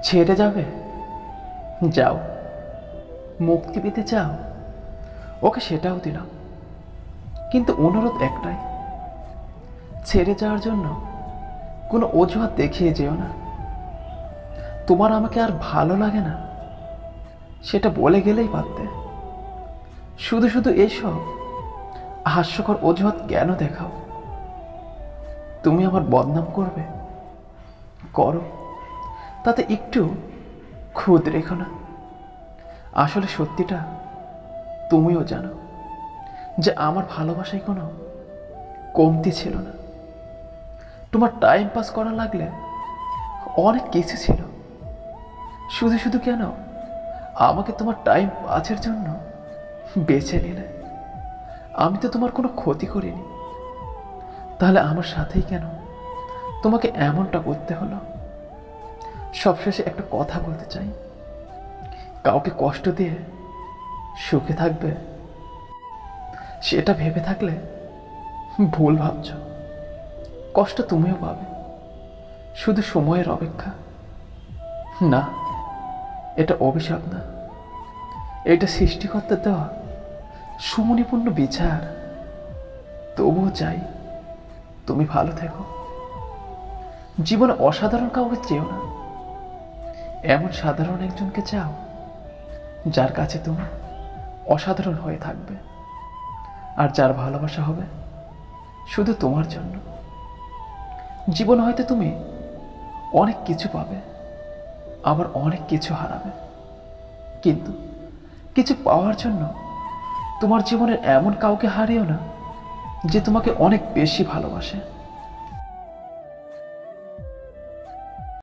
ছেড়ে যাবে? যাও। মুক্তি পেতে চাও? ওকে, সেটাও দিলাম, কিন্তু অনুরোধ একটাই, ছেড়ে যাওয়ার জন্য কোনো অজুহাত দেখিয়ে যেও না। তোমার আমাকে আর ভালো লাগে না সেটা বলে গেলেই পারতে। শুধু শুধু এইসব হাস্যকর অজুহাত কেন দেখাও? তুমি আমার বদনাম করবে, করো, তাতে একটু খুদ রেখো না। আসলে সত্যিটা তুমিও জানো যে আমার ভালোবাসায় কোনো কমতি ছিল না। তোমার টাইম পাস করা লাগলে অনেক কিছু ছিল। শুধু শুধু কেন আমাকে তোমার টাইম পাসের জন্য বেছে নিলে? আমি তো তোমার কোনো ক্ষতি করিনি, তাহলে আমার সাথেই কেন তোমাকে এমনটা করতে হলো? সবশেষে একটা কথা বলতে চাই, কাউকে কষ্ট দিয়ে সুখে থাকবে সেটা ভেবে থাকলে ভুল ভাবছ। কষ্ট তুমিও পাবে, শুধু সময়ের অপেক্ষা। না, এটা অভিশাপ না, এটা সৃষ্টিকর্তার দেওয়া সুমনিপূর্ণ বিচার। তবুও চাই তুমি ভালো থেকো। জীবনে অসাধারণ কাউকে চেও না, এমন সাধারণ একজনকে চাও যার কাছে তুমি অসাধারণ হয়ে থাকবে, আর যার ভালোবাসা হবে শুধু তোমার জন্য। জীবনে হয়তো তুমি অনেক কিছু পাবে, আবার অনেক কিছু হারাবে, কিন্তু কিছু পাওয়ার জন্য তোমার জীবনের এমন কাউকে হারিও না যে তোমাকে অনেক বেশি ভালোবাসে।